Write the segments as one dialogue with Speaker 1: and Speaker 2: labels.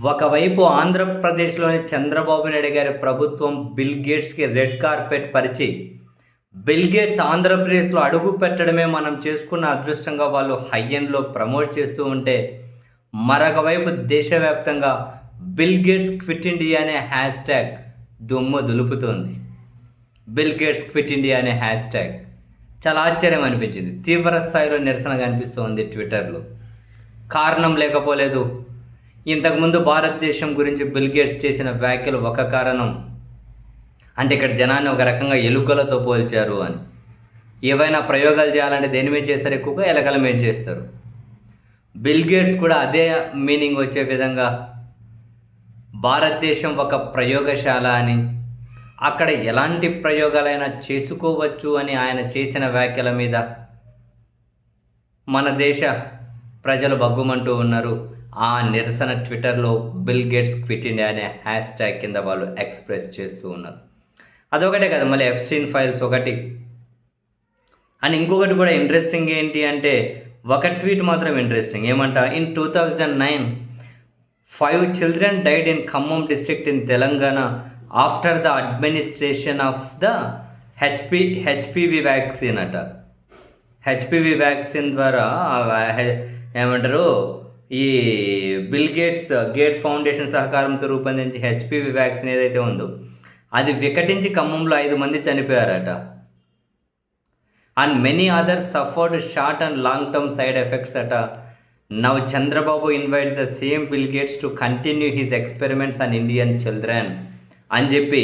Speaker 1: ఒకవైపు ఆంధ్రప్రదేశ్‌లోని చంద్రబాబు నాయుడు గారి ప్రభుత్వం బిల్ గేట్స్‌కి రెడ్ కార్పెట్ పరిచి, బిల్ గేట్స్ ఆంధ్రప్రదేశ్‌లో అడుగు పెట్టడమే మనం చేసుకున్న అదృష్టంగా వాళ్ళు హై ఎండ్‌లో ప్రమోట్ చేస్తూ ఉంటే, మరొక వైపు దేశవ్యాప్తంగా బిల్ గేట్స్ క్విట్ ఇండియా అనే హ్యాష్‌ట్యాగ్ దుమ్ము దులుపుతోంది. బిల్ గేట్స్ క్విట్ ఇండియా అనే హ్యాష్‌ట్యాగ్ చాలా ఆశ్చర్యం అనిపించింది. తీవ్ర స్థాయిలో నిరసన కనిపిస్తోంది ట్విట్టర్‌లో. కారణం లేకపోలేదు. ఇంతకుముందు భారతదేశం గురించి బిల్ గేట్స్ చేసిన వ్యాఖ్యలు ఒక కారణం. అంటే ఇక్కడ జనాన్ని ఒక రకంగా ఎలుకలతో పోల్చారు అని. ఏవైనా ప్రయోగాలు చేయాలంటే దేని మీద చేస్తారు, ఎక్కువగా ఎలకల మీద చేస్తారు. బిల్ గేట్స్ కూడా అదే మీనింగ్ వచ్చే విధంగా భారతదేశం ఒక ప్రయోగశాల అని, అక్కడ ఎలాంటి ప్రయోగాలైనా చేసుకోవచ్చు అని ఆయన చేసిన వ్యాఖ్యల మీద మన దేశ ప్రజలు బగ్గుమంటూ ఉన్నారు. ఆ నిరసన ట్విట్టర్లో బిల్ గేట్స్ క్విట్ ఇండియా అనే హ్యాష్‌ట్యాగ్ కింద వాళ్ళు ఎక్స్‌ప్రెస్ చేస్తూ ఉన్నారు. అదొకటే కదా, మళ్ళీ ఎప్స్టీన్ ఫైల్స్ ఒకటి. అండ్ ఇంకొకటి కూడా ఇంట్రెస్టింగ్ ఏంటి అంటే, ఒక ట్వీట్ మాత్రం ఇంట్రెస్టింగ్. ఏమంట, in 2009 5 children died in Khammam district in Telangana after the administration of the HPV vaccine అట. హెచ్పివి వ్యాక్సిన్ ద్వారా ఏమంటారు, ఈ బిల్ గేట్స్ ఫౌండేషన్ సహకారంతో రూపొందించి హెచ్పివి వ్యాక్సిన్ ఏదైతే ఉందో అది వికటించి ఖమ్మంలో 5 మంది చనిపోయారట. And many others suffered short and long term side effects అట. Now Chandrababu invites the same Bill Gates to continue his experiments on Indian children అని చెప్పి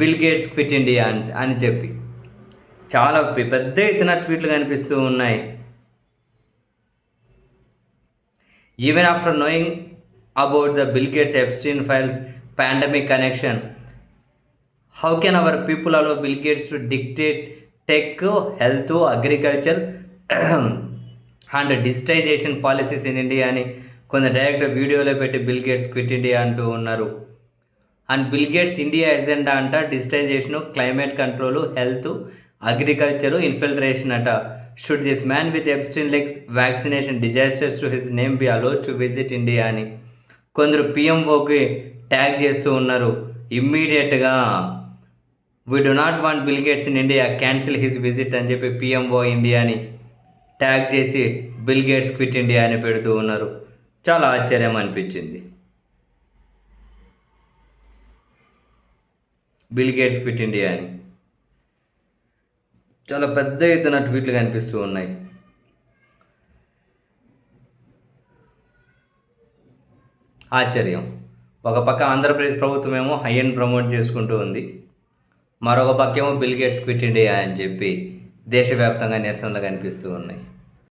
Speaker 1: బిల్ గేట్స్ క్విట్ ఇండియా అని చెప్పి చాలా పెద్ద ఎత్తున ట్వీట్లు కనిపిస్తూ ఉన్నాయి. Even after knowing about the Bill Gates Epstein files pandemic connection, how can our people allow Bill Gates to dictate tech, health, agriculture and digitization policies in India అని కొంత డైరెక్ట్ వీడియోలో పెట్టి బిల్ గేట్స్ క్విట్ ఇండియా అంటూ ఉన్నారు. And Bill Gates India agenda అంట digitization, climate control, health, agriculture, infiltration అట. Should this man with Epstein legs vaccination disasters to his name be allowed to visit India అని కొందరు పిఎంఓకి tag చేస్తూ ఉన్నారు. ఇమ్మీడియట్గా we do not want Bill Gates in India, cancel his visit అని చెప్పి PMO ఇండియాని ట్యాగ్ చేసి బిల్ గేట్స్ క్విట్ ఇండియా అని పెడుతూ ఉన్నారు. చాలా ఆశ్చర్యం అనిపించింది. బిల్ గేట్స్ క్విట్ ఇండియా అని చాలా పెద్ద ఎత్తున ట్వీట్లు కనిపిస్తూ ఉన్నాయి. ఆశ్చర్యం. ఒక పక్క ఆంధ్రప్రదేశ్ ప్రభుత్వం ఏమో హై ఎండ్ ప్రమోట్ చేసుకుంటూ ఉంది, మరొక పక్క ఏమో బిల్ గేట్స్ క్విట్ ఇండియా అని చెప్పి దేశవ్యాప్తంగా నిరసనలు కనిపిస్తూ ఉన్నాయి.